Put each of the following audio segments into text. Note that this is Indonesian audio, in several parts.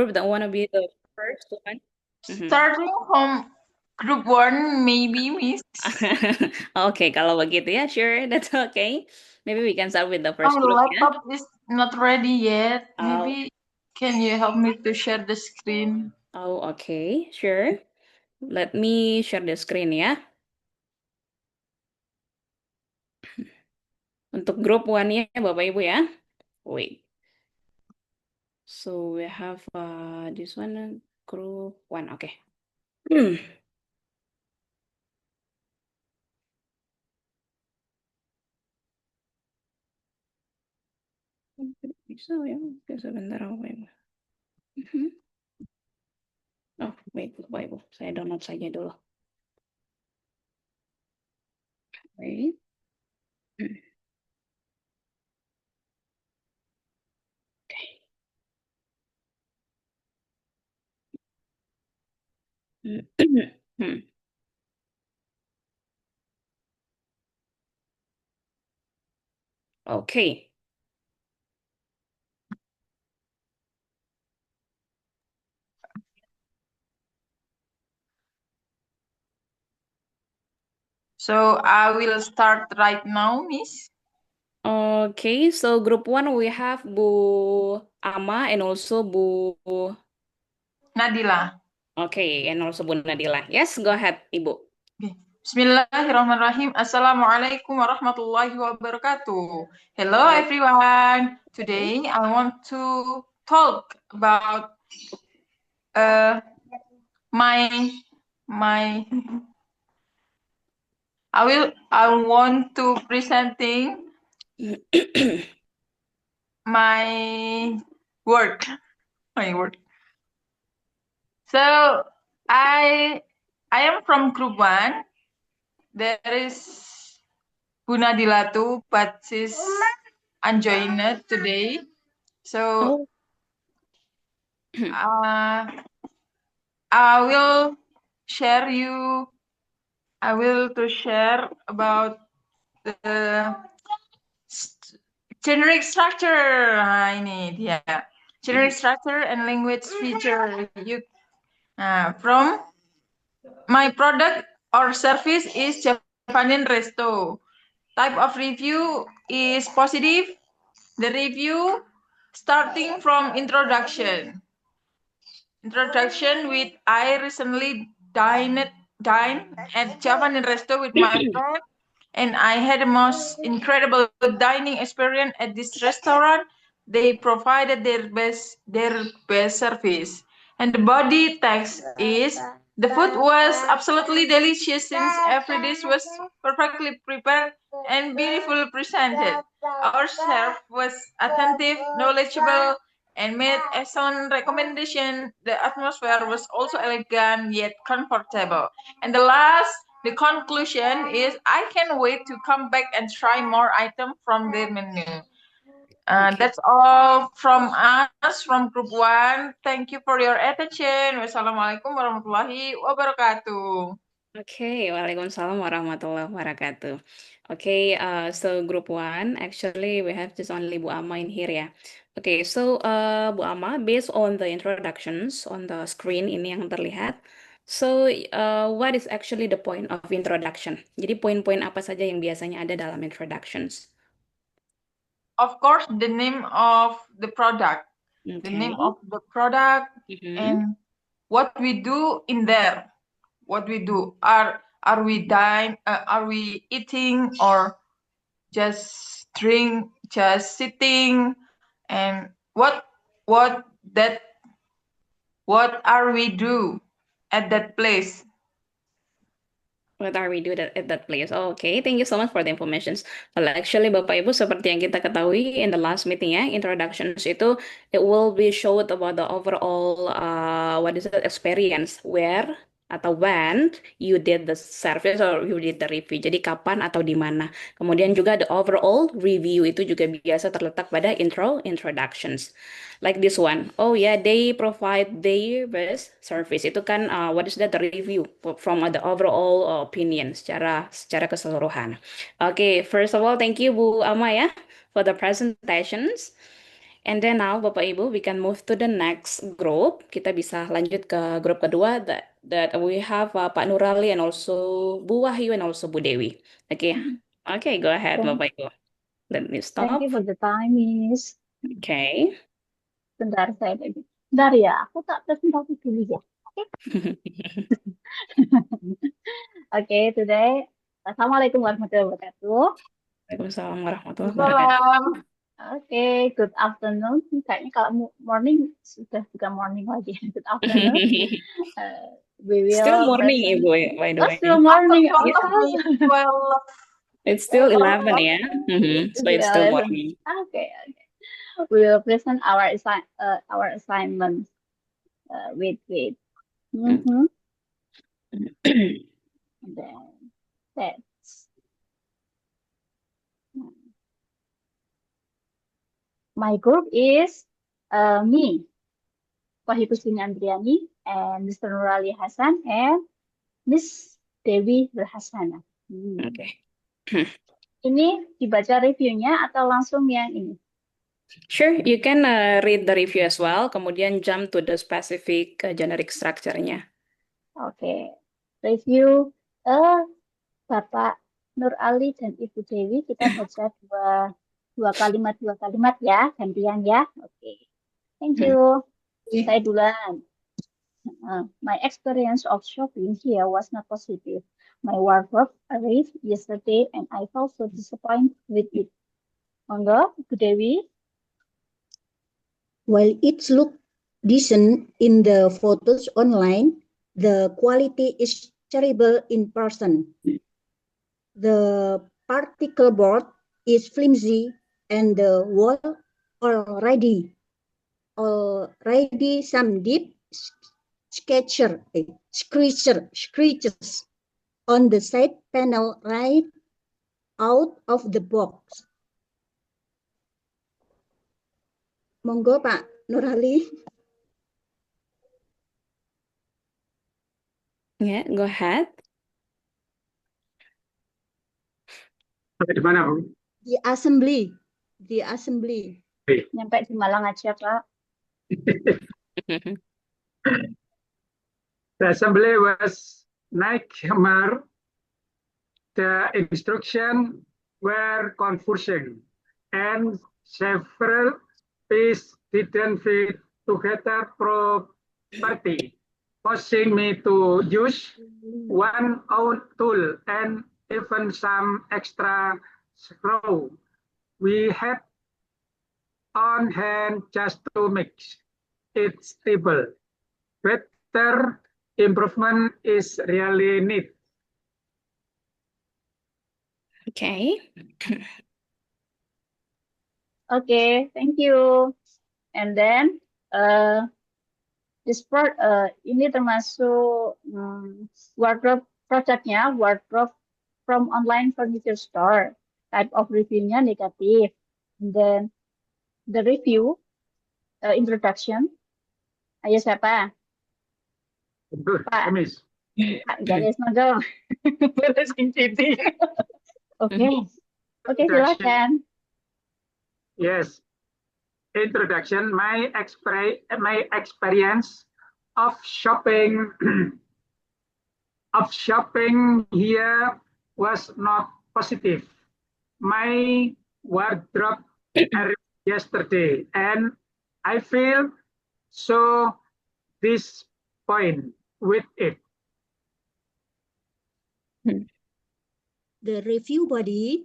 group that want to be the first one? Starting from group 1, maybe, Miss. Okay, kalau begitu ya, sure, that's okay. Maybe we can start with the My first group ya. laptop is not ready yet. Oh, Maybe can you help me to share the screen? oh, okay, sure. Let me share the screen ya. Untuk grup one-nya, Bapak Ibu ya. Wait. So we have this one, group one. Okay. Bisa ya. Oke, sebentar Bapak Ibu. Mhm. Oh, wait, Bapak Ibu. Saya download saja dulu. Wait. Hmm. Okay. So I will start right now, Miss. Okay, so group one we have Bu Ama and also Bu. Nadila. Okay, and also Bu Nadila. Yes, go ahead, Ibu. Okay. Bismillahirrahmanirrahim. Assalamualaikum warahmatullahi wabarakatuh. Hello Baik. everyone. Today I want to talk about uh, my my I want to presenting my work. My work. So I am from group 1. There is Buna Dilatu, but she's unjoined today. So Oh. uh, I will share you. I will to share about the generic structure. Ini dia. Generic structure and language feature. From my product or service is Japanin Resto. Type of review is positive. The review starting from introduction. Introduction with I recently dined at Japan Resto with my friend, and I had the most incredible dining experience at this restaurant. They provided their best service, and the body text is the food was absolutely delicious since every dish was perfectly prepared and beautifully presented. Our chef was attentive, knowledgeable, and made excellent recommendation. The atmosphere was also elegant yet comfortable. And the conclusion is I can't wait to come back and try more items from their menu. Okay. That's all from us from group 1. Thank you for your attention. Wassalamualaikum warahmatullahi wabarakatuh. Okay, Waalaikumsalam warahmatullahi wabarakatuh. Okay, so group one, actually we have just only Bu Ama in here ya. Okay, so Bu Ama, based on the introductions on the screen ini yang terlihat, so what is actually the point of introduction? Jadi poin-poin apa saja yang biasanya ada dalam introductions? Of course, the name of the product, the name Okay. of the product, Mhm. and what we do in there. What we do are we are we eating or just drink, just sitting, and what that what are we do at that place? What are we do at that place? Oh, okay, thank you so much for the informations. Well, actually, Bapak Ibu, seperti yang kita ketahui in the last meeting ya, introductions itu it will be showed about the overall what is it experience where atau when you did the service or you did the review. Jadi kapan atau di mana. Kemudian juga the overall review itu juga biasa terletak pada introductions. Like this one. Oh yeah, they provide their best service. Itu kan what is that the review from the overall opinion secara keseluruhan. Okay, first of all, thank you Bu Ama ya for the presentations. And then now, Bapak Ibu, we can move to the next group. Kita bisa lanjut ke grup kedua that we have Pak Nurali and also Bu Wahyu and also Bu Dewi. Okay, okay, go ahead, Thank, Bapak Ibu. Let me thank stop. you for the time, Miss. Okay. Bentar saya lagi. Bentar ya, aku tak presentasi dulu ya. Oke. Oke, today. Assalamualaikum warahmatullahi wabarakatuh. Waalaikumsalam warahmatullahi wabarakatuh. Salam. Oke, good afternoon. Kayaknya kalau morning sudah bukan morning lagi. Good afternoon. We Still will morning, present. Ibu, by the Oh, way. still morning. After Yeah. probably 12. It's still 11, 12. ya. So it's still morning. Okay, okay. We will present our assignment with. Mm-hmm. Then that's my group is me, Wahyu Kusini Andriani, and Mr. Nurali Hasan, and Miss Dewi Berhasana. Okay. Ini dibaca reviewnya atau langsung yang ini? Sure, you can read the review as well, kemudian jump to the specific generic structure-nya. Oke, review Bapak Nur Ali dan Ibu Dewi, kita baca dua kalimat ya, gantian ya. Oke, thank you. Saya duluan. My experience of shopping here was not positive. My wardrobe arrived yesterday and I felt so disappointed with it. Monggo, Ibu Dewi. While it looked decent in the photos online, the quality is terrible in person. The particle board is flimsy and the wall already some deep scratches on the side panel right out of the box. Monggo Pak Nurali. Yeah, go ahead. Di mana, Bu? Di assembly. Nyampe di Malang aja, Pak. The assembly was nightmare. The instructions were confusing, and several pieces didn't fit together properly, forcing me to use one out tool and even some extra screw we had on hand just to make it stable. Better improvement is really needed. Okay. Okay, thank you. And then this part ini termasuk wardrobe produknya, wardrobe from online furniture store. Type of reviewnya negatif. And then the review introduction. Ayo siapa? Good, Pak. Miss. Pak Ganes monggo. Beresin titik. Oke. Oke, silakan. Yes. Introduction. My experience of shopping here was not positive. My wardrobe arrived yesterday, and I feel so disappointed with it. The review body,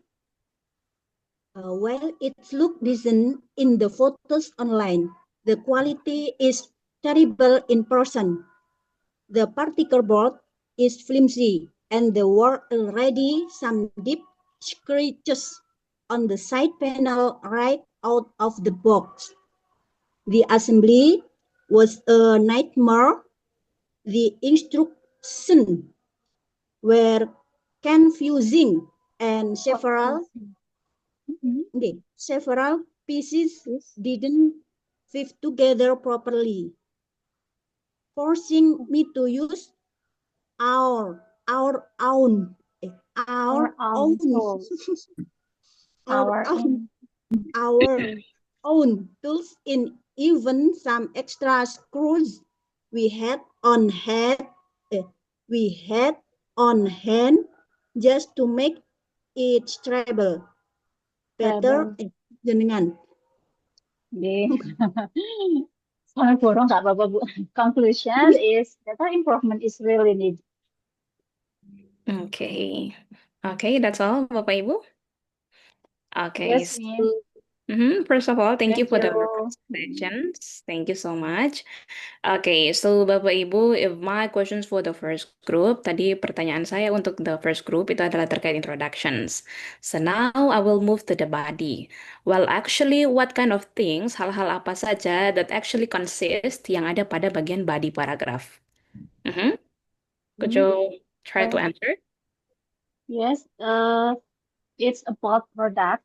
while it looked decent in the photos online, the quality is terrible in person. The particle board is flimsy and there were already some deep scratches on the side panel right out of the box. The assembly was a nightmare. The instructions were confusing and several pieces didn't fit together properly, forcing me to use our own own tools in even some extra screws we had on hand eh, we had on hand just to make it travel better jenengan. Oke. Soalnya borong nggak apa-apa, Bu. Conclusion is data improvement is really needed. Okay. Okay, that's all, Bapak Ibu. Okay, Yes, so Min. first of all, thank you Thank for the you. presentations. Thank you so much. Okay, so Bapak Ibu, if my questions for the first group, tadi pertanyaan saya untuk the first group itu adalah terkait introductions. So now I will move to the body. Well, actually, what kind of things, hal-hal apa saja that actually consist yang ada pada bagian body paragraph? Mhm. Could Hmm. you try to answer? Yes, it's about product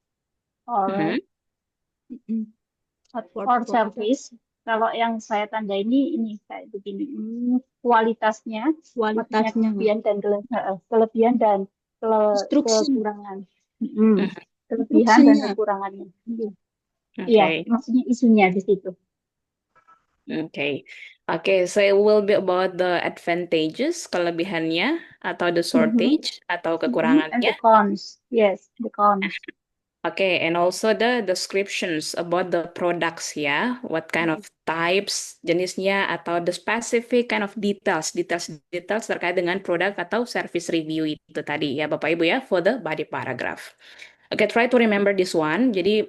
or Mhm. or service. Kalau yang saya tanda ini kayak begini, kualitasnya, maksudnya Kualitasnya, kelebihan dan instruction, kekurangan. Mhm. Kelebihan dan instructionnya. kekurangannya. Iya, Okay. maksudnya isunya di situ. Okay. Okay, so it will be about the advantages, kelebihannya, atau the shortage, atau And kekurangannya. the cons. Yes, the cons. Okay, and also the descriptions about the products ya, what kind of types, jenisnya, atau the specific kind of details terkait dengan produk atau service review itu tadi ya Bapak Ibu ya, for the body paragraph. Oke, try to remember this one. Jadi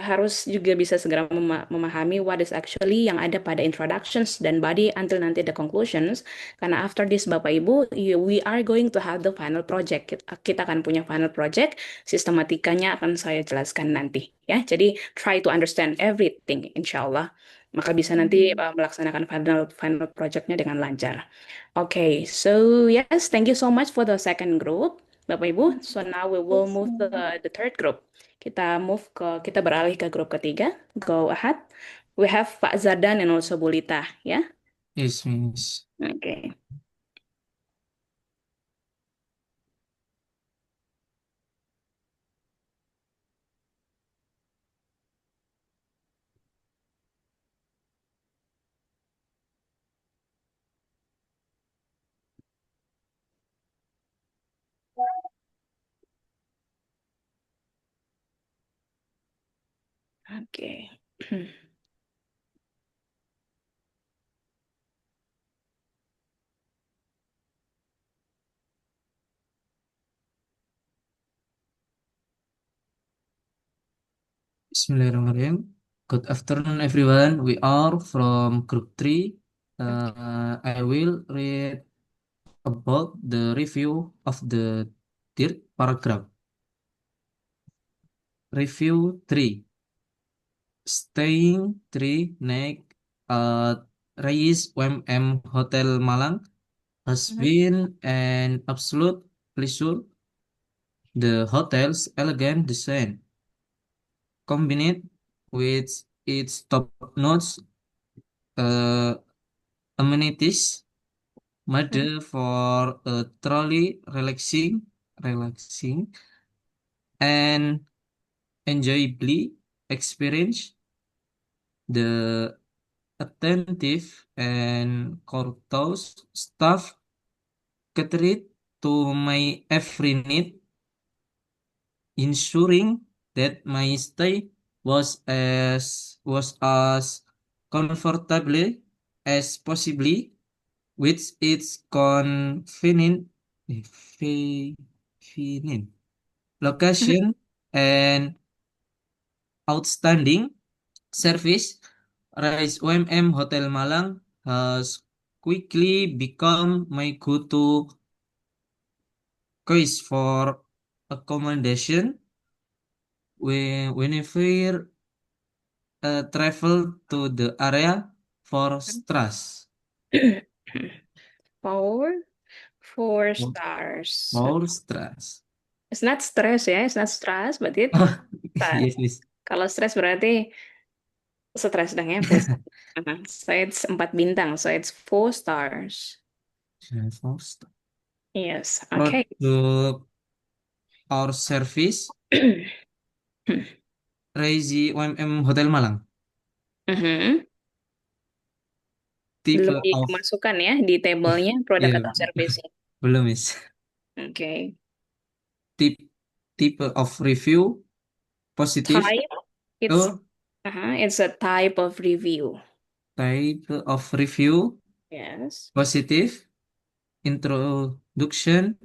harus juga bisa segera memahami what is actually yang ada pada introductions dan body until nanti the conclusions. Karena after this Bapak Ibu, we are going to have the final project. Kita akan punya final project. Sistematikanya akan saya jelaskan nanti. Ya, jadi try to understand everything, insya Allah. Maka bisa nanti melaksanakan final projectnya dengan lancar. Okay, so yes, thank you so much for the second group. Bapak Ibu, so now we will Yes, move to the third group. Kita beralih ke grup ketiga. Go ahead. We have Pak Zardan and also Bulita, ya. Yes, Miss. Oke. Oke. Bismillahirrahmanirrahim. Good afternoon, everyone. We are from Group 3. I will read about the review of the third paragraph. Review 3. Staying 3 night at Rais UMM Hotel Malang has been an absolute pleasure. The hotel's elegant design, combined with its top-notch uh, amenities, made for a truly relaxing and enjoyably experience. The attentive and courteous staff catered to my every need, ensuring that my stay was as comfortable as possibly with its convenient location and outstanding service. Rise OMM Hotel Malang has quickly become my go-to choice for accommodation whenever travel to the area for stress. Power, 4 stars. For stress. It's not stress ya, it's not stress, but it Oh, stress. yes, Miss. Kalau stress berarti stres dong ya, full stop. So it's 4 bintang, so it's 4 stars. For stress. Yes, okay. Product or service Rezi UMM Hotel Malang. Mhm. Type Belum of dimasukkan ya di tabelnya produk ya atau service. belum Miss. Oke. Type type of review positif. Type, it's Oh, it's a type of review. type of review Yes. positif. Introduction.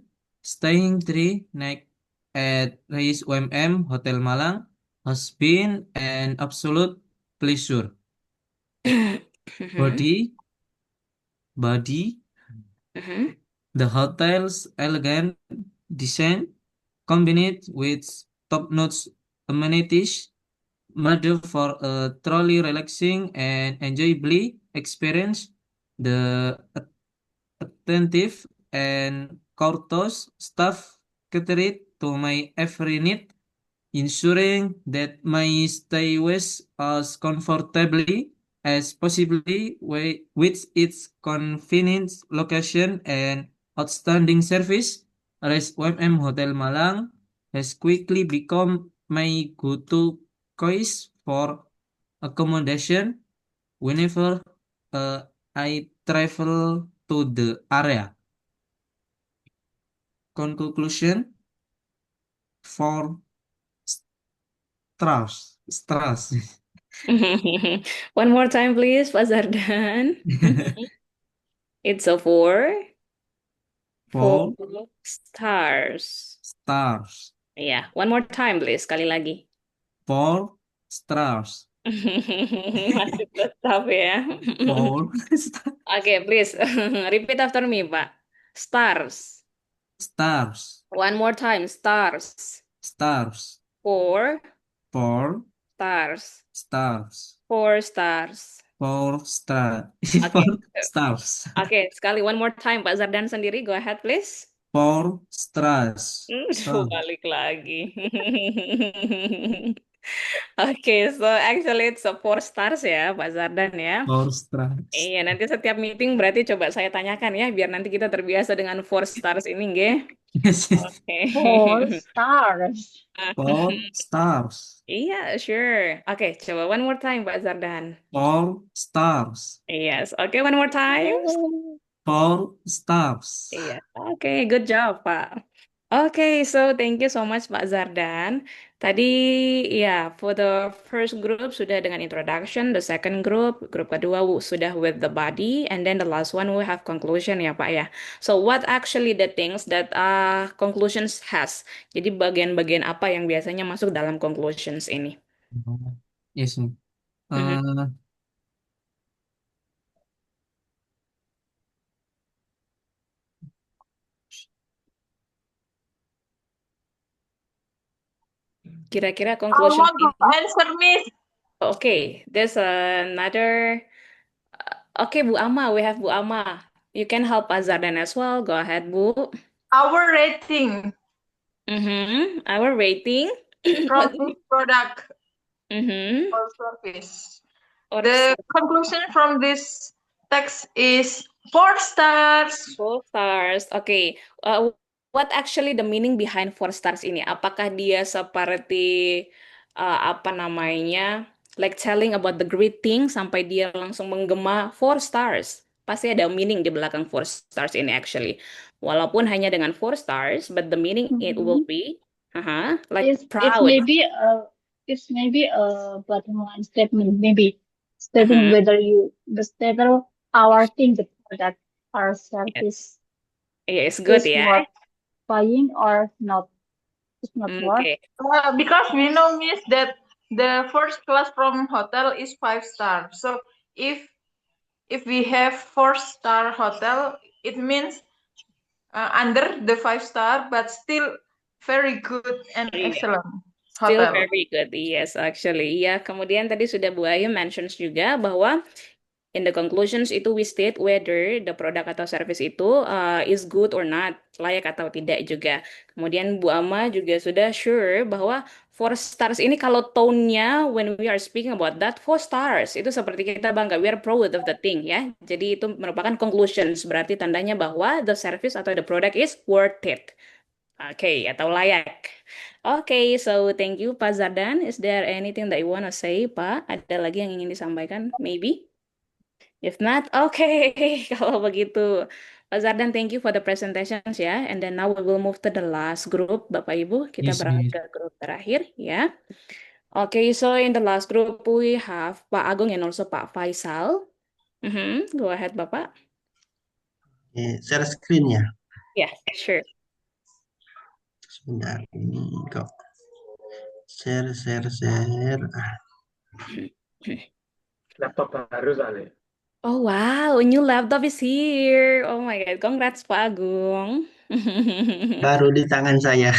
Staying three night at Rais UMM Hotel Malang has been an absolute pleasure. Mhm. Body, body, Mhm. the hotel's elegant design combined with top-notch amenities made for a truly relaxing and enjoyable experience. The attentive and courteous staff catered to my every need, ensuring that my stay was as comfortably as possibly with its convenient location and outstanding service. Res UMM Hotel Malang has quickly become my go-to choice for accommodation whenever I travel to the area. Conclusion: for Strauss. One more time, please, Pak Zardan. It's a four For stars. stars. Ya, one more time, please, sekali lagi. For stars. Masih tetap ya. For Oke, please repeat after me, Pak. Stars. stars. One more time, stars. Stars. Four For stars. stars. Four stars. For star. For Oke. stars. Oke, sekali one more time, Pak Zardan sendiri. Go ahead, please. For stars. Balik lagi. Oke, so actually it's a four stars ya, Pak Zardan ya. For stars. Iya, nanti setiap meeting berarti coba saya tanyakan ya, biar nanti kita terbiasa dengan four stars ini, nggih. Yes, yes. Oke. 4 stars. For stars. Iya, sure. Oke, coba one more time, Pak Zardan. For stars. Yes, oke, one more time. For stars. Iya, oke, good job, Pak. Oke, so thank you so much, Pak Zardan. Tadi, ya, for the first group sudah dengan introduction, the second group, grup kedua sudah with the body, and then the last one we have conclusion ya, Pak ya. So what actually the things that conclusions has? Jadi bagian-bagian apa yang biasanya masuk dalam conclusions ini? Yes. Mhm. Uh, Kira-kira I conclusion want to ini. answer, Miss. Okay, there's another. Okay, Bu Ama, we have Bu Ama. You can help Azardan as well. Go ahead, Bu. Our rating Our rating. from this product Mm-hmm. or service. Or The conclusion from this text is 4 stars. 4 stars. Okay. What actually the meaning behind 4 stars ini? Apakah dia seperti apa namanya, like telling about the great thing sampai dia langsung menggema 4 stars? Pasti ada meaning di belakang 4 stars ini actually. Walaupun hanya dengan 4 stars, but the meaning it will Mhm. be, like It's proud. maybe a bottom line statement, maybe stating Uh-huh. whether the stater our thing the product or service Yeah, it's good is ya. worth buying or not. It's not worth. Okay. Because we know, Miss, that the first class from hotel is 5 star. So if we have 4-star hotel, it means under the 5 star, but still very good and Iya. excellent Still hotel. very good, yes, actually. Ya, kemudian tadi sudah Bu Ayu mentions juga bahwa in the conclusions itu we state whether the product atau service itu is good or not, layak atau tidak juga. Kemudian Bu Ama juga sudah sure bahwa 4 stars ini kalau tone-nya when we are speaking about that 4 stars itu seperti kita bangga, we are proud of the thing ya. Jadi itu merupakan conclusions, berarti tandanya bahwa the service atau the product is worth it. Oke, atau layak. Oke, so thank you Pak Zardan. Is there anything that you wanna say, Pak? Ada lagi yang ingin disampaikan? Maybe? If not, oke. Kalau begitu. Pak Zardan, thank you for the presentations ya. And then now we will move to the last group, Bapak Ibu. Kita Yes, beralih Miss. ke grup terakhir ya. Oke, so in the last group we have Pak Agung and also Pak Faisal. Go ahead, Bapak. Share screen ya. Yeah, sure. Sebentar ini kok share. Laptop baru soalnya. Oh wow, a new laptop is here. Oh my God, congrats Pak Agung. Baru di tangan saya.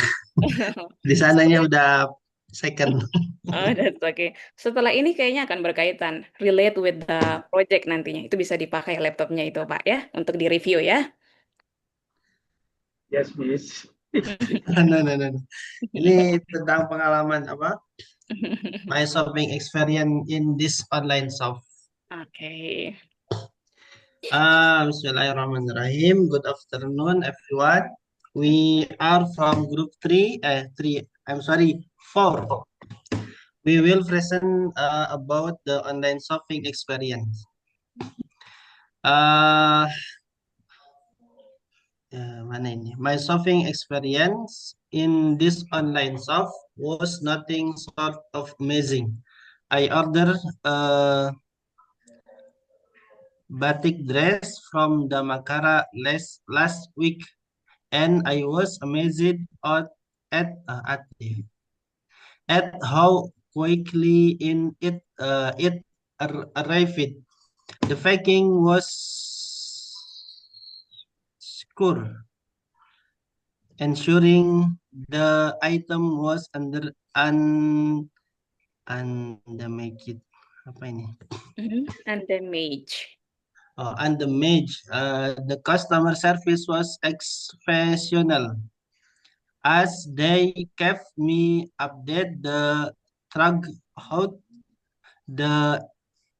Di sananya udah second. Oh, that's okay. Setelah ini kayaknya akan berkaitan, relate with the project nantinya. Itu bisa dipakai laptopnya itu, Pak, ya, untuk di-review ya. Yes, Miss. No. Ini tentang pengalaman apa? My shopping experience in this online shop. Oke. Bismillahirrahmanirrahim. Good afternoon, everyone. We are from group 4. We will present about the online shopping experience. Mana ini? My shopping experience in this online shop was nothing short of amazing. I ordered a batik dress from the Makara last week, and I was amazed at how quickly it arrived. The packing was secure, ensuring the item was undamaged. Apa ini? Undamaged. Undamaged. The customer service was exceptional, as they kept me updated throughout the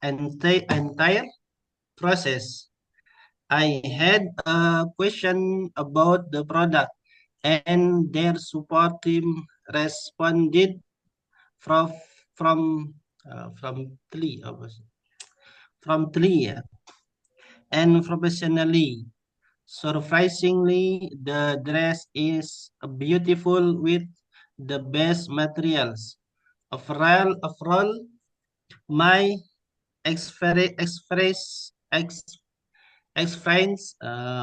entire process. I had a question about the product, and their support team responded from promptly and professionally. Surprisingly, the dress is beautiful with the best materials. Overall, my experience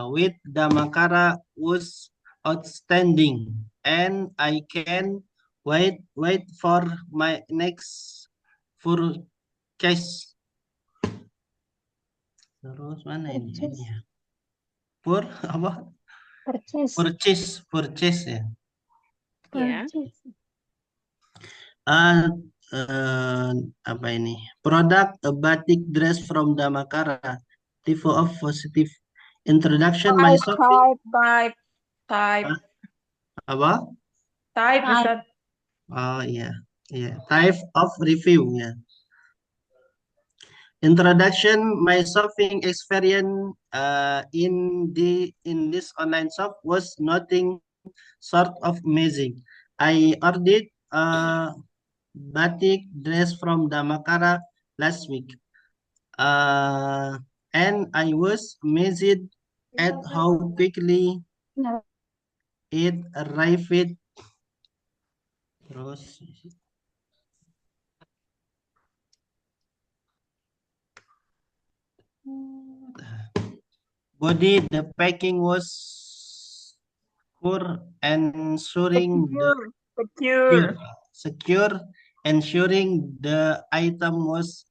with the Makara was outstanding, and I can wait for my next purchase. Terus mana ini? Purchase. Ya. Apa? Purchase ya. Ya. Apa ini? Product a batik dress from the Makara. Type of positive introduction. My shopping. Type. Apa? Type is that. Oh iya. Type of review ya. Introduction, my shopping experience in this online shop was nothing short of amazing. I ordered a batik dress from the Makara last week, and I was amazed at how quickly it arrived. Terus body, the packing was secure, ensuring ensuring the item was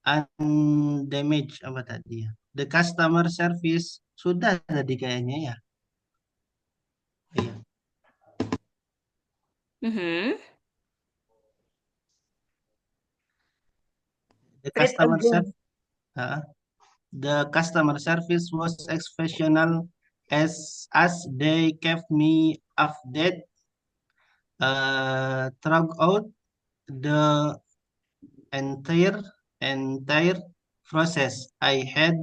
undamaged. Apa tadi ya? The customer service sudah tadi kayaknya ya. Iya. The customer service was exceptional, as they kept me updated throughout the entire process. I had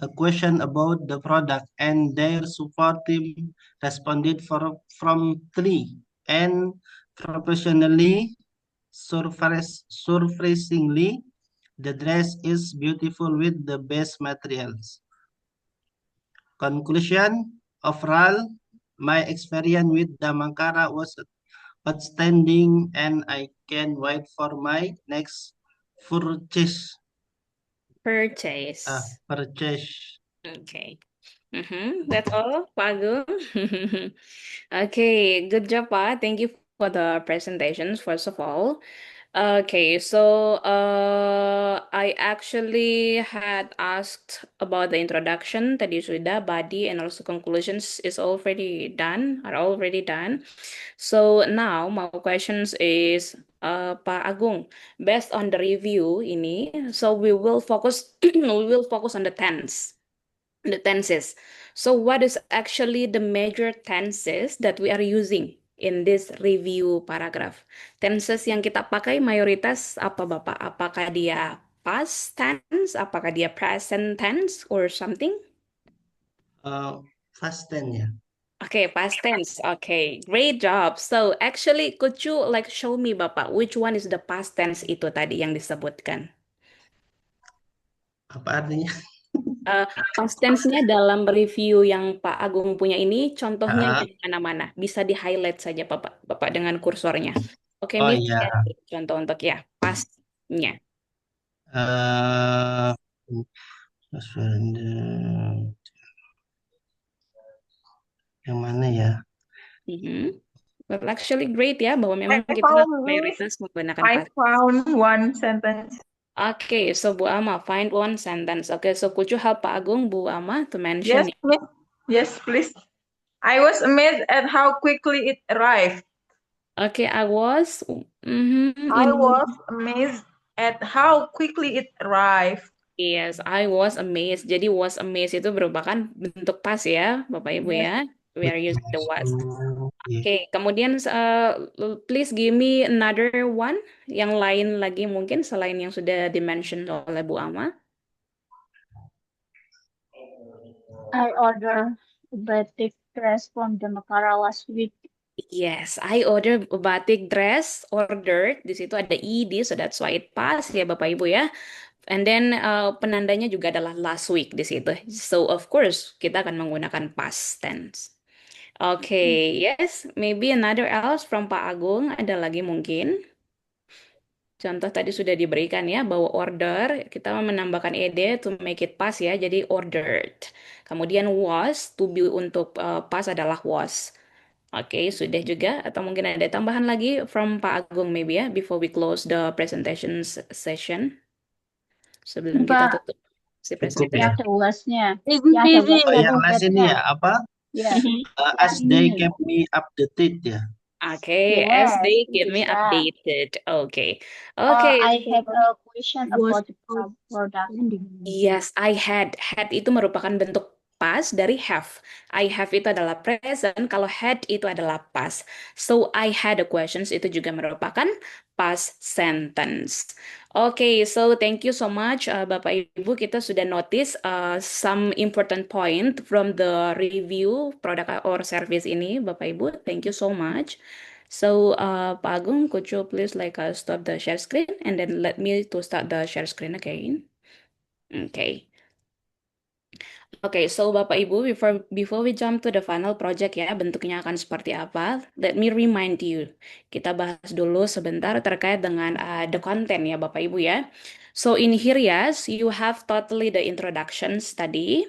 a question about the product, and their support team responded from three and professionally. Surprisingly, the dress is beautiful with the best materials. Conclusion, overall, my experience with the Mankara was outstanding, and I can't wait for my next purchase. Purchase. Purchase. Okay. That's all, Pak Agung. Okay, good job, Pak. Thank you for the presentations, first of all. Okay, so I actually had asked about the introduction, tadi sudah, body, and also conclusions is already done, are already done. So now my questions is Pak Agung, based on the review ini, so we will focus we will focus on the tenses. So what is actually the major tenses that we are using in this review paragraph? Tenses yang kita pakai mayoritas apa Bapak? Apakah dia past tense, apakah dia present tense or something? Past tense ya. Okay, past tense. Okay, great job. So actually, could you like show me Bapak, which one is the past tense itu tadi yang disebutkan? Apa artinya? Past tense-nya dalam review yang Pak Agung punya ini, contohnya Ah, di mana-mana. Bisa di-highlight saja Bapak dengan kursornya. Oke, oh Miss, iya. contoh untuk ya, past-nya. Eh, yang mana ya? Mhm. Well, actually great ya, bahwa memang I kita found, Miss. mayoritas menggunakan I past. found one sentence. Oke, so Bu Ama, find one sentence. Oke, so could you help Pak Agung, Bu Ama, to mention Yes, it? Miss. Yes, please. I was amazed at how quickly it arrived. Oke, I was amazed at how quickly it arrived. Yes, I was amazed. Jadi was amazed itu merupakan bentuk past ya, Bapak Ibu Yes. ya. We are using the was. Iya. Oke, kemudian please give me another one, yang lain lagi mungkin selain yang sudah dimention oleh Bu Ama. I ordered a batik dress from the Makara last week. Yes, I ordered a batik dress, ordered. Di situ ada ed, so that's why it pass ya Bapak Ibu ya. And then penandanya juga adalah last week di situ. So of course kita akan menggunakan past tense. Okay, yes, maybe another else from Pak Agung, ada lagi mungkin. Contoh tadi sudah diberikan ya, bahwa order, kita menambahkan ed to make it past ya, jadi ordered. Kemudian was, to be untuk past adalah was. Oke, sudah juga, atau mungkin ada tambahan lagi from Pak Agung maybe ya, before we close the presentation session. Sebelum kita Pak, tutup si Cukup presentation. yang ya. ada wasnya, Easy yang ada peasy. was Oh, yang last ini dompetnya. ya, apa? Ya, As they ini. kept me updated ya. Okay, as Yes, they keep me bisa. updated. Okay. Okay. I have a question Was about the product. Yes, I had. Had itu merupakan bentuk past dari have. I have itu adalah present, kalau had itu adalah past. So I had a questions itu juga merupakan past sentence. Okay, so thank you so much Bapak Ibu, kita sudah notice some important point from the review product or service ini Bapak Ibu. Thank you so much. So Pak Agung, could you please like stop the share screen and then let me to start the share screen again. Okay. Oke, so Bapak Ibu, before we jump to the final project ya, bentuknya akan seperti apa? Let me remind you. Kita bahas dulu sebentar terkait dengan the content ya Bapak Ibu ya. So in here yes, you have totally the introductions tadi.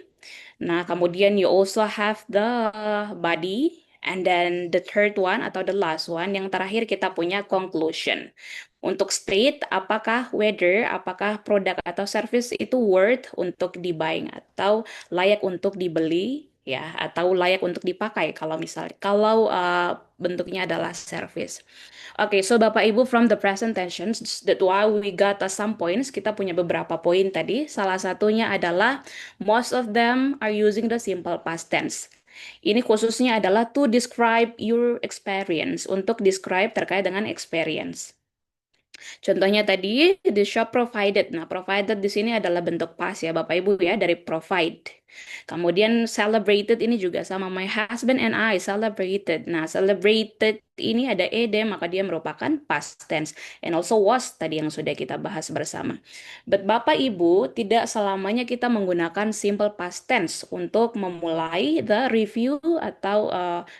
Nah, kemudian you also have the body, and then the third one atau the last one, yang terakhir kita punya conclusion. Untuk state, apakah produk atau service itu worth untuk di-buying atau layak untuk dibeli ya, atau layak untuk dipakai kalau bentuknya adalah service. Oke, so Bapak Ibu from the presentations, that why we got some points, kita punya beberapa poin tadi. Salah satunya adalah most of them are using the simple past tense. Ini khususnya adalah to describe your experience, untuk describe terkait dengan experience. Contohnya tadi the shop provided. Nah, provided di sini adalah bentuk past ya Bapak Ibu ya dari provide. Kemudian celebrated ini juga sama my husband and I celebrated. Nah, celebrated ini ada ed maka dia merupakan past tense and also was tadi yang sudah kita bahas bersama. But Bapak Ibu tidak selamanya kita menggunakan simple past tense untuk memulai the review atau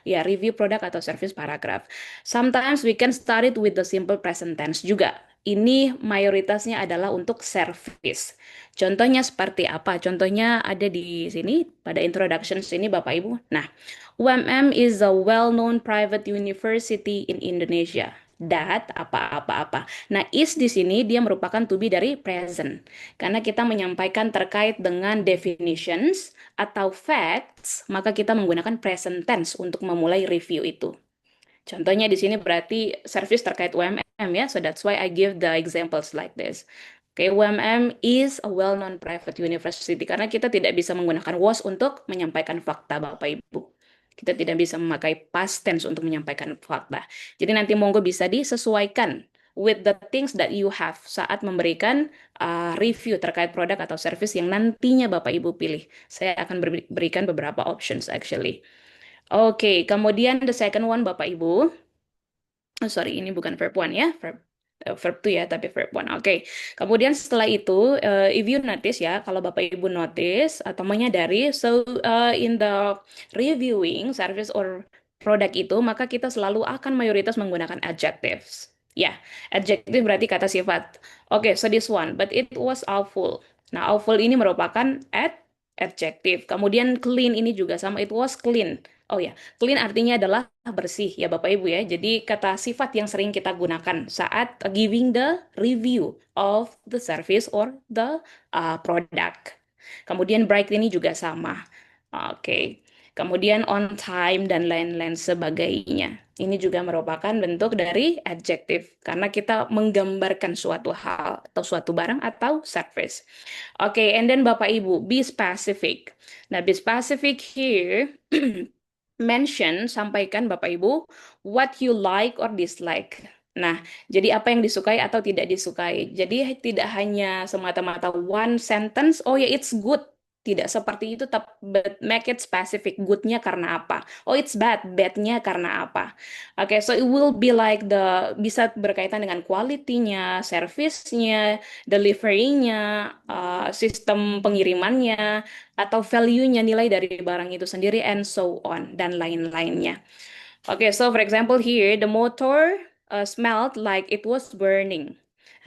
ya review produk atau service paragraph. Sometimes we can start it with the simple present tense juga. Ini mayoritasnya adalah untuk service. Contohnya seperti apa? Contohnya ada di sini pada introduction sini Bapak Ibu. Nah, UMM is a well-known private university in Indonesia. That apa-apa-apa. Nah, is di sini dia merupakan to be dari present. Karena kita menyampaikan terkait dengan definitions atau facts, maka kita menggunakan present tense untuk memulai review itu. Contohnya di sini berarti service terkait UMM ya, so that's why I give the examples like this. Oke, UMM is a well-known private university karena kita tidak bisa menggunakan was untuk menyampaikan fakta Bapak Ibu. Kita tidak bisa memakai past tense untuk menyampaikan fakta. Jadi nanti monggo bisa disesuaikan with the things that you have saat memberikan review terkait produk atau service yang nantinya Bapak Ibu pilih. Saya akan berikan beberapa options actually. Oke, kemudian the second one Bapak Ibu. Oh, sorry, ini bukan verb one ya, verb 2 ya, tapi verb one. Oke. Kemudian setelah itu, if you notice ya, kalau Bapak Ibu notice atau menyadari, so in the reviewing service or produk itu, maka kita selalu akan mayoritas menggunakan adjectives. Ya, adjective berarti kata sifat. Oke, so this one, but it was awful. Nah, awful ini merupakan adjective. Kemudian clean ini juga sama, it was clean. Oh ya, clean artinya adalah bersih ya Bapak Ibu ya. Jadi kata sifat yang sering kita gunakan saat giving the review of the service or the product. Kemudian bright ini juga sama. Oke. Kemudian on time dan lain-lain sebagainya. Ini juga merupakan bentuk dari adjective karena kita menggambarkan suatu hal atau suatu barang atau service. Oke, and then Bapak Ibu, be specific. Nah, be specific here mention, sampaikan Bapak Ibu, what you like or dislike. Nah, jadi apa yang disukai atau tidak disukai. Jadi tidak hanya semata-mata one sentence, oh ya it's good. Tidak seperti itu, but make it specific. Good-nya karena apa? Oh it's bad, bad-nya karena apa? Oke, so it will be like bisa berkaitan dengan quality-nya, service-nya, delivery-nya, sistem pengirimannya, atau value-nya, nilai dari barang itu sendiri, and so on, dan lain-lainnya. Okay, so for example here, the motor smelled like it was burning.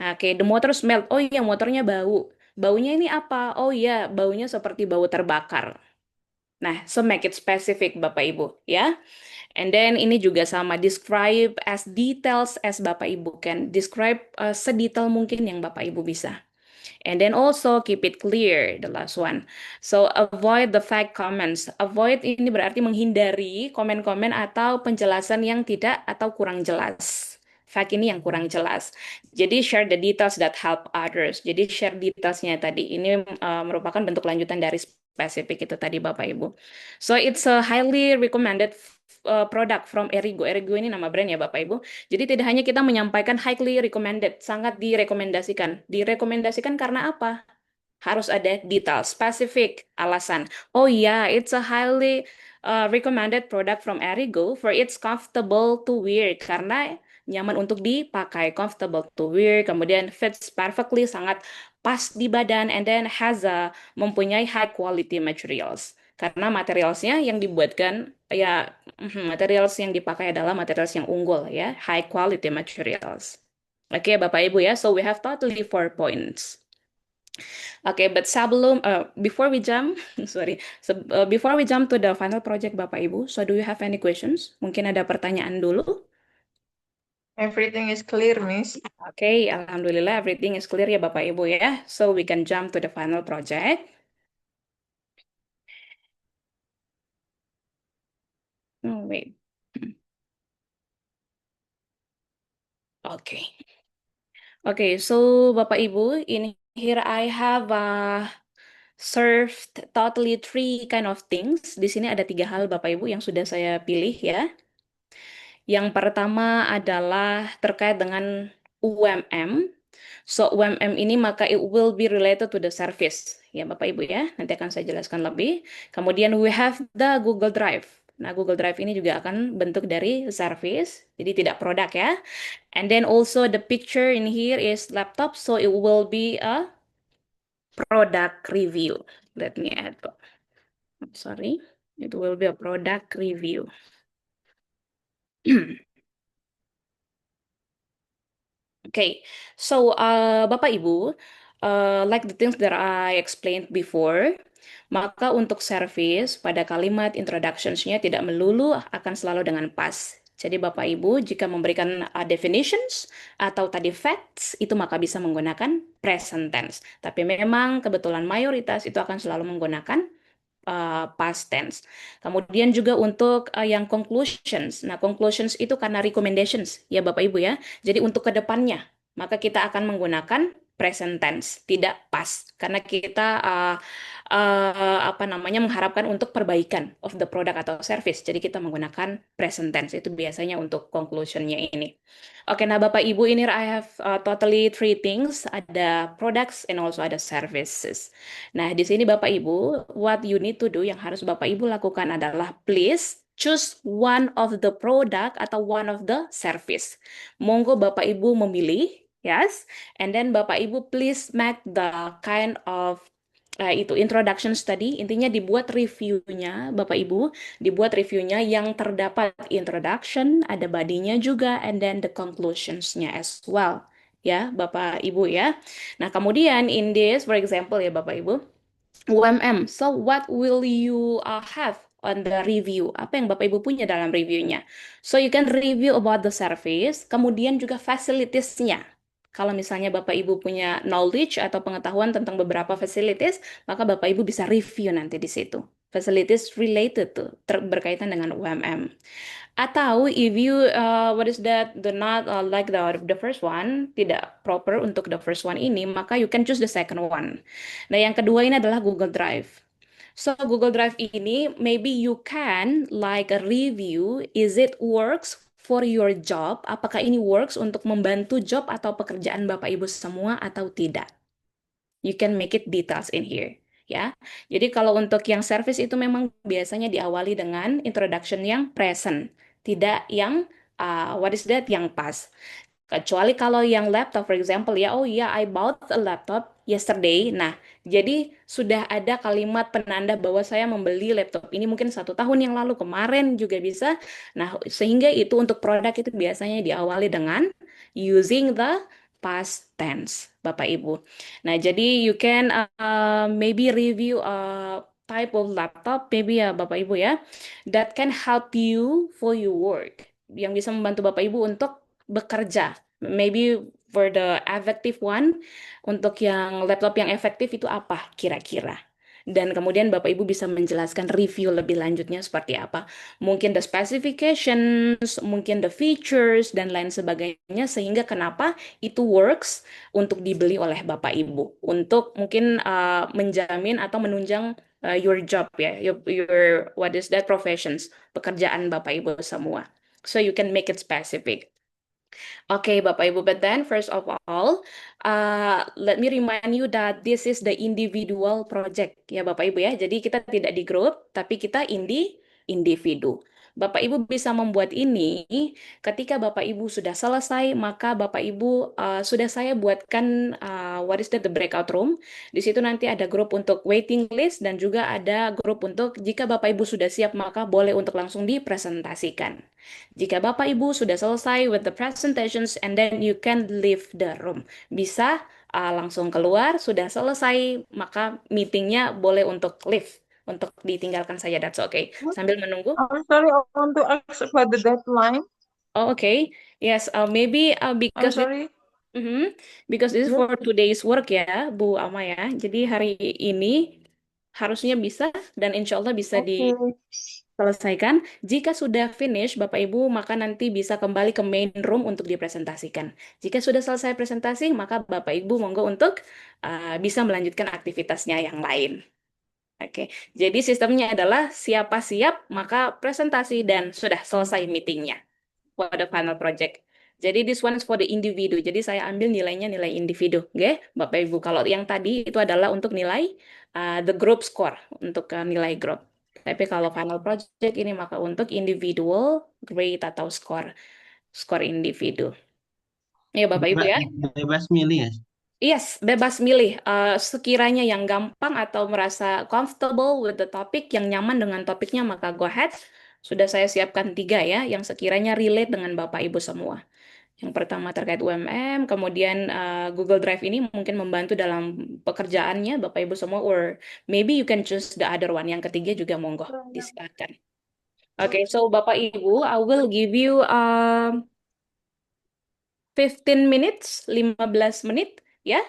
Oke, the motor smelled, oh iya motornya bau. Baunya ini apa? Oh iya, baunya seperti bau terbakar. Nah, so make it specific Bapak Ibu, ya. And then ini juga sama, describe as details as Bapak Ibu can. Describe sedetail mungkin yang Bapak Ibu bisa. And then also keep it clear, the last one. So avoid the fake comments. Avoid ini berarti menghindari komen-komen atau penjelasan yang tidak atau kurang jelas. Fake ini yang kurang jelas. Jadi share the details that help others. Jadi share detailsnya tadi. Ini merupakan bentuk lanjutan dari spesifik itu tadi Bapak Ibu. So it's a highly recommended product from Erigo. Erigo ini nama brand ya Bapak Ibu. Jadi tidak hanya kita menyampaikan highly recommended, sangat direkomendasikan. Direkomendasikan karena apa? Harus ada detail, spesifik, alasan. Oh ya, it's a highly recommended product from Erigo for it's comfortable to wear. Karena nyaman untuk dipakai, comfortable to wear, kemudian fits perfectly, sangat pas di badan, and then mempunyai high quality materials. Karena materialsnya yang dibuatkan, ya materials yang dipakai adalah materials yang unggul ya, high quality materials. Oke, Bapak Ibu ya, so we have totally 4 points. Oke, but before we jump, before we jump to the final project Bapak Ibu, so do you have any questions? Mungkin ada pertanyaan dulu? Everything is clear, Miss. Oke, Alhamdulillah everything is clear ya Bapak Ibu ya. So we can jump to the final project. Oh, wait. Oke. Oke, so Bapak Ibu, in here I have served totally 3 kind of things. Di sini ada 3 hal Bapak Ibu yang sudah saya pilih ya. Yang pertama adalah terkait dengan UMM. So UMM ini maka it will be related to the service. Ya Bapak Ibu ya, nanti akan saya jelaskan lebih. Kemudian we have the Google Drive. Nah, Google Drive ini juga akan bentuk dari service, jadi tidak produk ya. And then also the picture in here is laptop, so it will be a product review. Let me add. Sorry, it will be a product review. Okay, so Bapak Ibu, like the things that I explained before, maka untuk service pada kalimat introductions-nya tidak melulu akan selalu dengan past. Jadi Bapak Ibu jika memberikan definitions atau tadi facts itu maka bisa menggunakan present tense. Tapi memang kebetulan mayoritas itu akan selalu menggunakan past tense. Kemudian juga untuk yang conclusions. Nah, conclusions itu karena recommendations ya Bapak Ibu ya. Jadi untuk kedepannya maka kita akan menggunakan present tense, tidak past, karena kita apa namanya mengharapkan untuk perbaikan of the product atau service. Jadi kita menggunakan present tense itu biasanya untuk conclusionnya ini. Oke, nah Bapak Ibu ini I have totally three things, ada products and also ada services. Nah, di sini Bapak Ibu, what you need to do yang harus Bapak Ibu lakukan adalah please choose one of the product atau one of the service. Monggo Bapak Ibu memilih, yes, and then Bapak Ibu please make the kind of itu introduction study, intinya dibuat reviewnya, Bapak Ibu, dibuat reviewnya yang terdapat introduction, ada body-nya juga, and then the conclusions-nya as well, ya Bapak Ibu ya. Nah kemudian in this, for example ya Bapak Ibu, UMM, so what will you have on the review? Apa yang Bapak Ibu punya dalam reviewnya? So you can review about the service, kemudian juga facilities-nya. Kalau misalnya Bapak Ibu punya knowledge atau pengetahuan tentang beberapa facilities, maka Bapak Ibu bisa review nanti di situ. Facilities related to, berkaitan dengan UMM. Atau if you what is that the not like the first one, tidak proper untuk the first one ini, maka you can choose the second one. Nah, yang kedua ini adalah Google Drive. So Google Drive ini maybe you can like a review, is it works for your job? Apakah ini works untuk membantu job atau pekerjaan Bapak Ibu semua atau tidak? You can make it details in here. Ya, jadi kalau untuk yang service itu memang biasanya diawali dengan introduction yang present, tidak yang what is that yang past. Kecuali kalau yang laptop, for example, ya, oh iya, I bought a laptop yesterday. Nah, jadi sudah ada kalimat penanda bahwa saya membeli laptop ini mungkin 1 tahun yang lalu, kemarin juga bisa. Nah, sehingga itu untuk produk itu biasanya diawali dengan using the past tense, Bapak Ibu. Nah, jadi you can maybe review a type of laptop, maybe ya Bapak Ibu ya, that can help you for your work, yang bisa membantu Bapak Ibu untuk bekerja. Maybe for the effective one, untuk yang laptop yang efektif itu apa kira-kira? Dan kemudian Bapak Ibu bisa menjelaskan review lebih lanjutnya seperti apa. Mungkin the specifications, mungkin the features, dan lain sebagainya, sehingga kenapa itu works untuk dibeli oleh Bapak Ibu. Untuk mungkin menjamin atau menunjang your job ya, your what is that professions, pekerjaan Bapak Ibu semua. So you can make it specific. Okay, Bapak Ibu, but then first of all, let me remind you that this is the individual project ya Bapak Ibu ya. Jadi kita tidak di grup, tapi kita individu. Bapak Ibu bisa membuat ini ketika Bapak Ibu sudah selesai, maka Bapak Ibu sudah saya buatkan what is that the breakout room. Di situ nanti ada grup untuk waiting list dan juga ada grup untuk jika Bapak Ibu sudah siap maka boleh untuk langsung dipresentasikan. Jika Bapak Ibu sudah selesai with the presentations and then you can leave the room. Bisa langsung keluar, sudah selesai, maka meetingnya boleh untuk leave, untuk ditinggalkan saja, that's okay. Sambil menunggu. I'm sorry, I want to ask about the deadline. Oh, okay. Yes, maybe I'm because sorry. because this is Yeah. for today's work ya, Bu Ama ya. Jadi hari ini harusnya bisa dan insya Allah bisa Okay. diselesaikan. Jika sudah finish, Bapak Ibu, maka nanti bisa kembali ke main room untuk dipresentasikan. Jika sudah selesai presentasi, maka Bapak Ibu monggo untuk bisa melanjutkan aktivitasnya yang lain. Oke, jadi sistemnya adalah siapa siap, maka presentasi dan sudah selesai meetingnya for the final project. Jadi this one is for the individu. Jadi saya ambil nilainya nilai individu, oke? Bapak Ibu. Kalau yang tadi itu adalah untuk nilai the group score, untuk nilai grup. Tapi kalau final project ini maka untuk individual grade atau skor individu. Ya Bapak Ibu ya. Bebas milih ya. Yes, bebas milih. Sekiranya yang gampang atau merasa comfortable with the topic, yang nyaman dengan topiknya, maka go ahead. Sudah saya siapkan 3 ya, yang sekiranya relate dengan Bapak Ibu semua. Yang pertama terkait UMM, kemudian Google Drive ini mungkin membantu dalam pekerjaannya Bapak Ibu semua, or maybe you can choose the other one. Yang ketiga juga monggo, disilakan. Oke, so Bapak Ibu, I will give you 15 minutes, 15 menit, ya.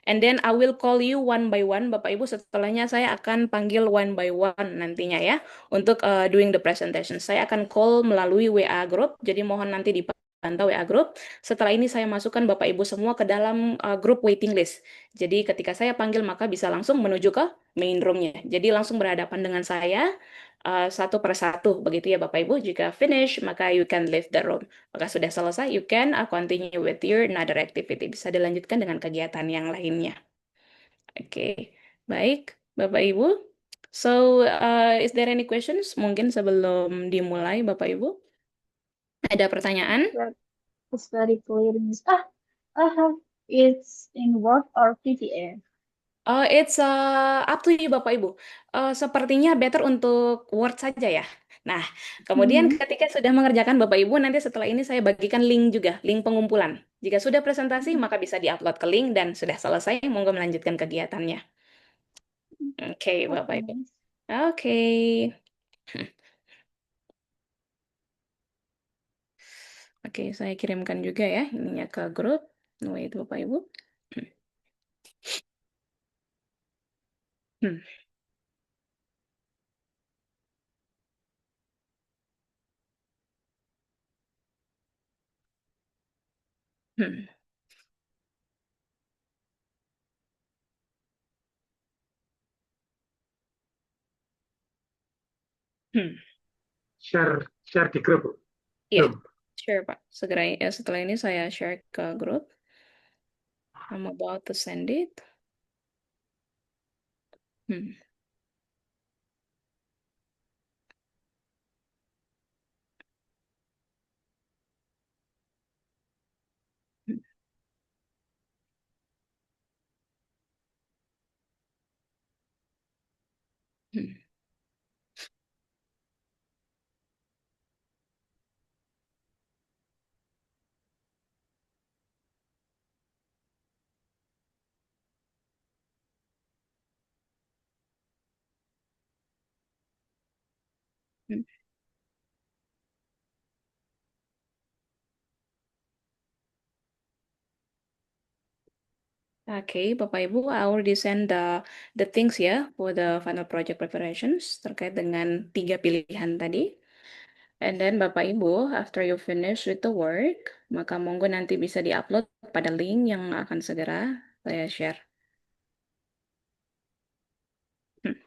And then I will call you one by one, Bapak Ibu. Setelahnya saya akan panggil one by one nantinya ya, untuk doing the presentation. Saya akan call melalui WA group, jadi mohon nanti dipantau WA group. Setelah ini saya masukkan Bapak Ibu semua ke dalam grup waiting list. Jadi ketika saya panggil maka bisa langsung menuju ke main roomnya. Jadi langsung berhadapan dengan saya satu per satu, begitu ya Bapak Ibu. Jika finish, maka you can leave the room. Maka sudah selesai, you can continue with your another activity. Bisa dilanjutkan dengan kegiatan yang lainnya. Oke, baik Bapak Ibu. So, is there any questions? Mungkin sebelum dimulai, Bapak Ibu, ada pertanyaan? It's very clear, Miss. It's in Word or PDF. It's up to you, Bapak Ibu. Sepertinya better untuk Word saja ya. Nah, kemudian ketika sudah mengerjakan Bapak Ibu, nanti setelah ini saya bagikan link juga, link pengumpulan. Jika sudah presentasi, maka bisa diupload ke link dan sudah selesai, monggo melanjutkan kegiatannya. Oke, Bapak Ibu. Miss. Oke. Oke, saya kirimkan juga ya ininya ke grup. Wait, Bapak Ibu. Hmm. Hmm. Hmm. Share di grup. Iya, Belum. share Pak. Segera setelah ini saya share ke grup. I'm about to send it. Hmm. Hmm. Hmm. Hmm. Oke, Bapak Ibu, I already send the things ya for the final project preparations terkait dengan 3 pilihan tadi. And then Bapak Ibu, after you finish with the work, maka monggo nanti bisa diupload pada link yang akan segera saya share. Hmm.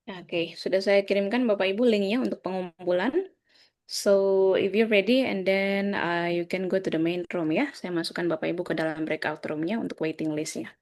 Oke, sudah saya kirimkan Bapak Ibu linknya untuk pengumpulan. So, if you're ready, and then you can go to the main room ya. Saya masukkan Bapak Ibu ke dalam breakout roomnya untuk waiting listnya.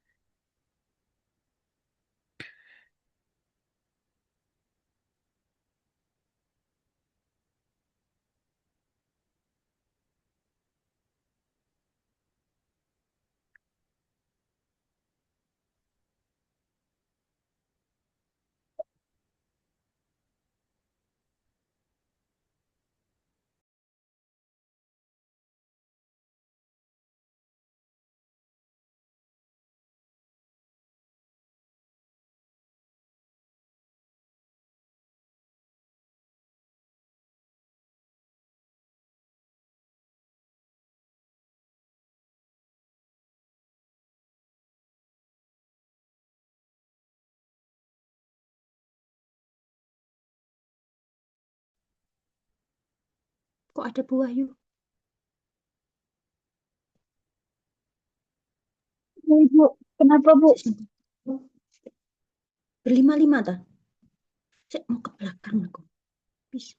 Kok ada Bu Wahyu? Bu, kenapa Bu? Berlima-lima ta? Saya mau ke belakang aku. Bisa.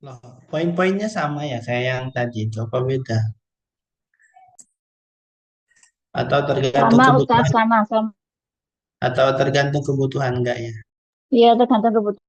Loh, poin-poinnya sama ya kayak yang tadi, coba beda. Atau tergantung Sama Ustaz, kebutuhan, sama. atau tergantung kebutuhan enggak ya? Iya, tergantung kebutuhan.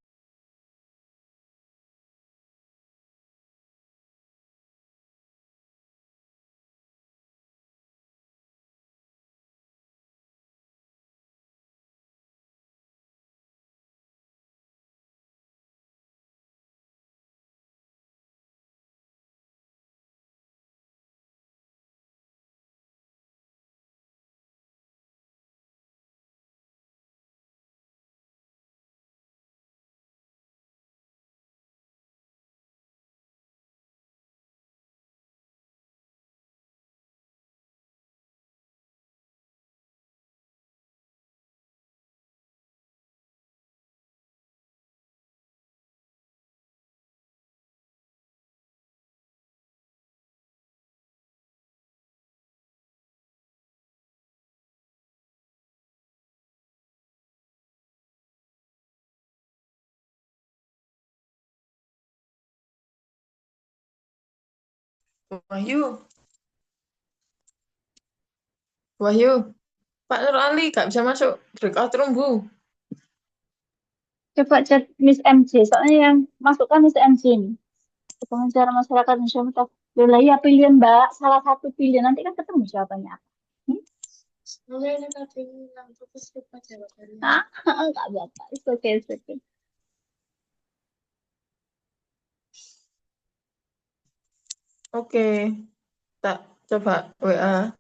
Wahyu, Wahyu, Pak Nur Ali gak bisa masuk breakout room, Bu. Coba cek Miss MC, soalnya yang masukkan Miss MC ini. Pengacara masyarakat Indonesia Mutak. Lah ya pilihan Mbak, salah satu pilihan nanti kan ketemu jawabannya apa. Hmm? Ah, enggak apa-apa. It's okay, it's okay. Oke, tak coba WA.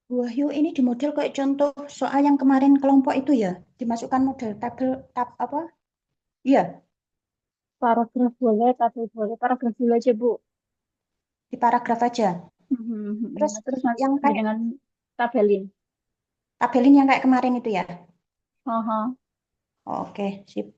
Wahyu ini di model kayak contoh soal yang kemarin kelompok itu ya, dimasukkan model tabel tab apa? Iya, Paragraf boleh, tabel boleh. Paragraf dulu aja, Bu. di paragraf aja. Terus Nah, terus yang nanti kayak dengan tabelin. tabelin yang kayak kemarin itu ya. Aha. Oke, sip.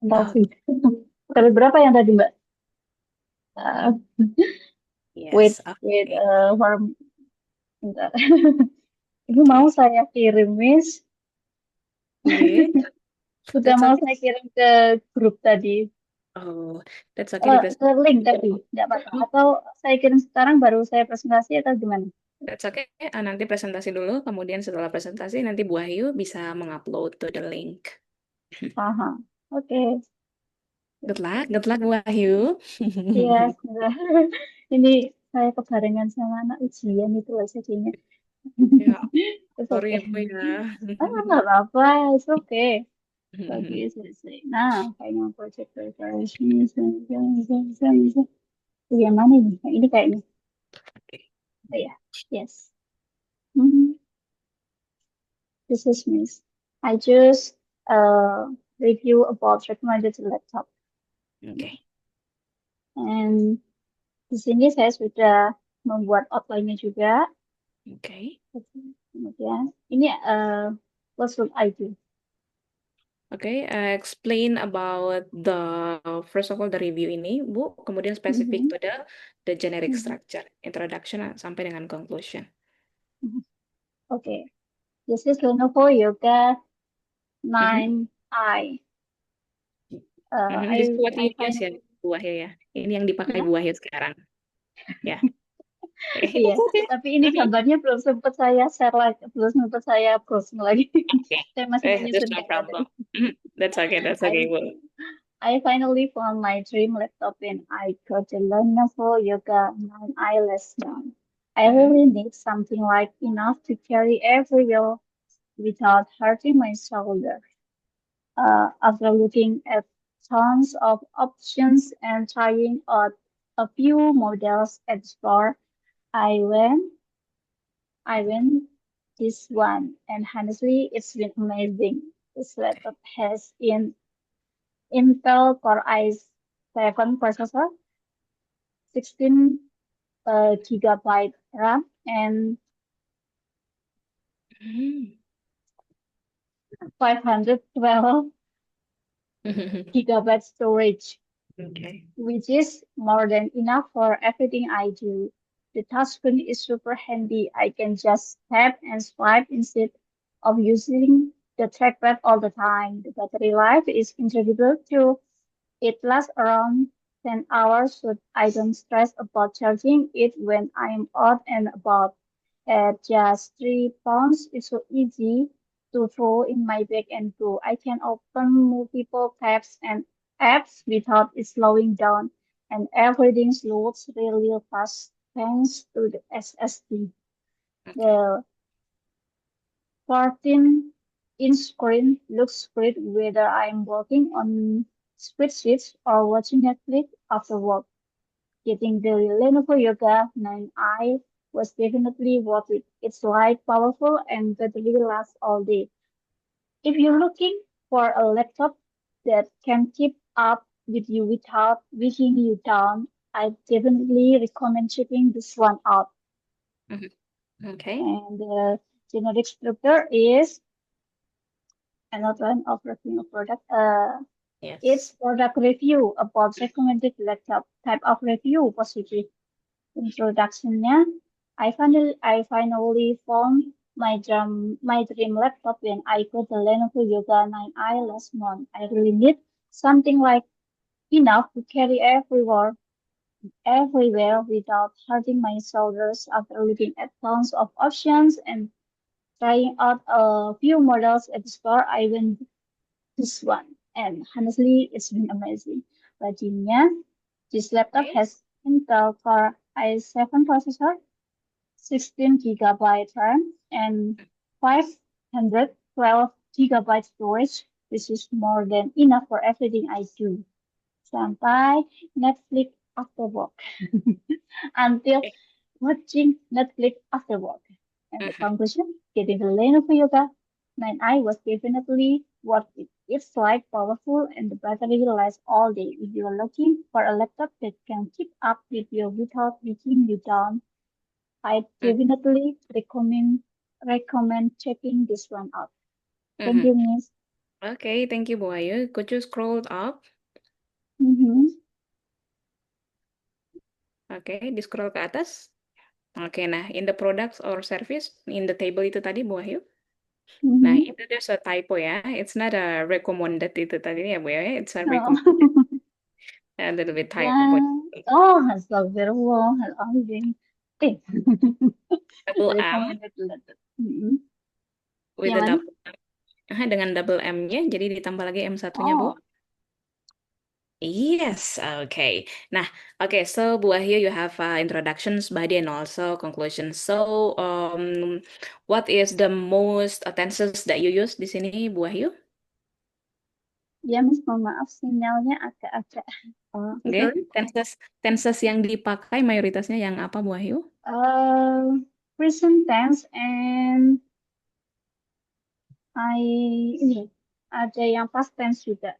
presentasi. Terus berapa yang tadi, Mbak? Uh, wait, Yes, wait, okay. bentar. Ini mau Okay. saya kirim, Miss. Okay, Sudah that's mau okay. saya kirim ke grup tadi. Oh, that's okay because Ke link tadi, nggak apa-apa. Atau saya kirim sekarang baru saya presentasi atau gimana? that's okay. Nanti presentasi dulu, kemudian setelah presentasi nanti Bu Wahyu bisa mengupload to the link. Aha, oke. Good luck Bu Wahyu. Iya, sudah. Ini saya kebarengan sama anak ujian itu loh jadinya. Ya, It's sorry ya okay. Bu ya. Nggak apa-apa, it's okay. Lagi selesai. Nah, final project preparation. Yang mana ini? Yang ini kayaknya. Okay. Oh ya, yes. Mhm. This is Miss. I just review about recommended laptop. Okay. And di sini saya sudah membuat outline-nya juga. Okay. Kemudian ini what should I do? Okay, explain about the first of all the review ini, Bu, kemudian spesifik to the generic structure, introduction sampai dengan conclusion. Okay, this is Lenovo Yoga 9i. This is what I you use ya, Bu Wahyu ya. Ini yang dipakai Bu Wahyu sekarang. Ya. Iya, tapi ini gambarnya belum sempat saya share lagi, belum sempat saya browsing lagi. Okay. Saya masih That's menyusun no gambar. problem. That's okay, Bu. I finally found my dream laptop and I got the Lenovo Yoga 9i last month. I really need something like enough to carry everywhere without hurting my shoulder. After looking at tons of options and trying out a few models at the store, I went this one, and honestly, it's been amazing. This laptop has Intel Core i7 processor, 16 gigabyte RAM, and 512 gigabyte storage, Okay. which is more than enough for everything I do. The touchscreen is super handy. I can just tap and swipe instead of using the trackpad all the time. The battery life is incredible too. It lasts around 10 hours, so I don't stress about charging it when I'm out and about. At just 3 pounds, it's so easy to throw in my bag and go. I can open multiple tabs and apps without it slowing down, and everything loads really fast thanks to the SSD. The 14-inch screen looks great whether I'm working on spreadsheets or watching Netflix after work. Getting the Lenovo Yoga 9i was definitely worth it. It's light, powerful, and battery lasts all day. If you're looking for a laptop that can keep up with you without wearing you down, I definitely recommend checking this one out. Okay. And the generic structure is another one of reviewing a product. Yes. It's product review about recommended laptop type of review positive. Introductionnya, I finally found my dream laptop when I got the Lenovo Yoga 9i last month. I really need something like enough to carry everywhere without hurting my shoulders. After looking at tons of options and trying out a few models at the store, I went this one. And honestly, it's been amazing. Bajunya, this laptop has Intel Core i7 processor, 16 gigabyte RAM, and 512 gigabyte storage. This is more than enough for everything I do. Sampai Netflix after work. Until watching Netflix after work. And the conclusion, getting the Lenovo Yoga 9i was definitely worth it. It's light, powerful, and the battery lasts all day. If you're looking for a laptop that can keep up with you without beating you down, I definitely recommend checking this one out. Thank you, Miss. Okay, thank you, Bu Ayu. Could you scroll up? Mhm. Oke, di scroll ke atas. Oke, nah in the products or service, in the table itu tadi, Bu Wahyu. Nah, Mhm. itu there's a typo ya. It's not a recommended itu tadi ya, Bu ya. It's a Oh. recommended. A little bit typo. Yeah. Oh, astagfirullahaladzim. Eh, Double M recommended letter. Mhm. with Yang a mana? double dengan double M-nya, jadi ditambah lagi M1-nya, Bu. Oh, Yes, okay. Nah, okay, so Bu Wahyu, you have introductions, body, and also conclusions. So, what is the most tenses that you use di sini, Bu Wahyu? ya Miss, mohon maaf sinyalnya agak-agak. Oke, Sorry. tenses yang dipakai mayoritasnya yang apa, Bu Wahyu? Present tense and ini ada yang past tense juga.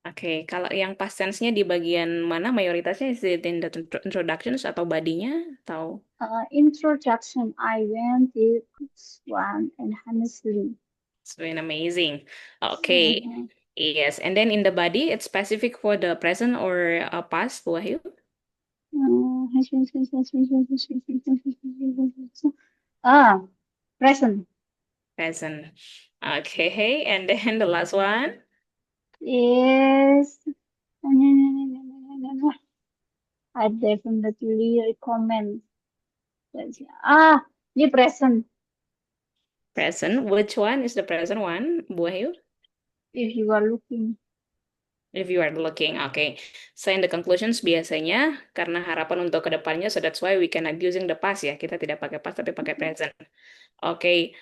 Oke, kalau yang past tense-nya di bagian mana mayoritasnya? Is it in the introductions atau body-nya? Atau Introduction, I went this one and honestly. it's been amazing. Okay, yes. And then in the body, it's specific for the present or past, Bu Wahyu? Present Present. Okay, and then the last one, is I definitely recommend. Ini present. present. Which one is the present one, Bu Wahyu? If you are looking. If you are looking, okay. So in the conclusions biasanya karena harapan untuk kedepannya, so that's why we cannot using the past ya. Kita tidak pakai past tapi pakai present. Oke,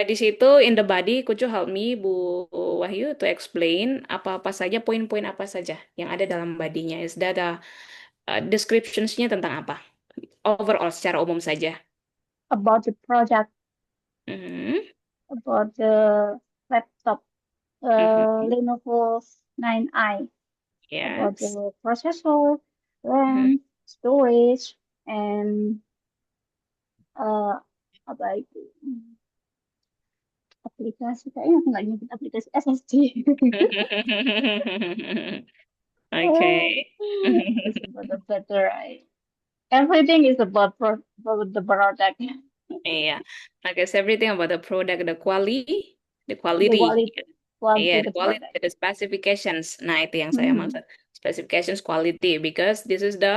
di situ in the body, could you help me Bu Wahyu to explain apa-apa saja poin-poin apa saja yang ada dalam bodinya? Is that descriptions-nya tentang apa? Overall secara umum saja. About the project, Mhm, about the laptop, mhm. Lenovo 9i, about Yes. the processor, Mhm. RAM, storage, and apa itu? Aplikasi, kayaknya aku nggak nyebut aplikasi SSD. Okay. It's about the battery. Everything is about the product. Iya. Okay, so everything about the product, the The quality. quality Yeah, the the quality, product. the specifications. Nah, itu yang saya Hmm. maksud. Specifications quality, because this is the,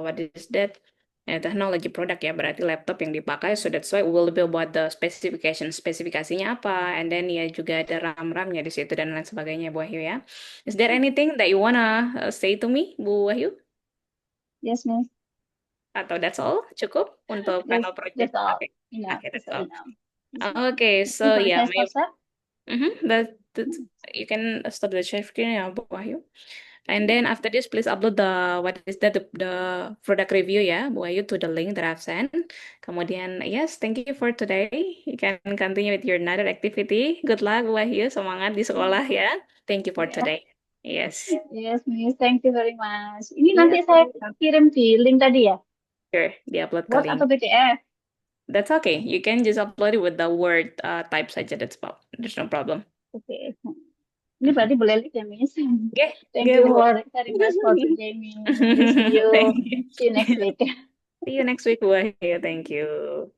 what is that? Technology product ya, berarti laptop yang dipakai. So that's why will be about the specifications. Spesifikasinya apa? And then ya juga ada RAM-RAM-nya di situ dan lain sebagainya, Bu Wahyu ya. Is there anything that you wanna say to me, Bu Wahyu? Yes, Miss. Atau that's all? Cukup untuk Yes, final project? that's all. Oke. Enough. Oke, That's that's all all. enough. Okay, so Sorry, yeah, can I stop, sir? you can stop the share screen ya, Bu Wahyu. And then after this, please upload the product review ya, Bu Wahyu, to the link that I've sent. Kemudian, yes, thank you for today. You can continue with your another activity. Good luck, Bu Wahyu. Semangat di sekolah ya. Thank you for Yeah. today. Yes. Yes, Miss. Thank you very much. Ini Iya, nanti saya kirim di link tadi ya? sure, di-upload ke Word link. atau PDF? That's okay. You can just upload it with the Word type saja. There's no problem. Oke. Ini berarti boleh lihat ya, Miss. Okay, Thank okay, you Bu. for very much for today, Miss. See you. Thank you. See you next week. See you next week, Bu Wahyu. Thank you.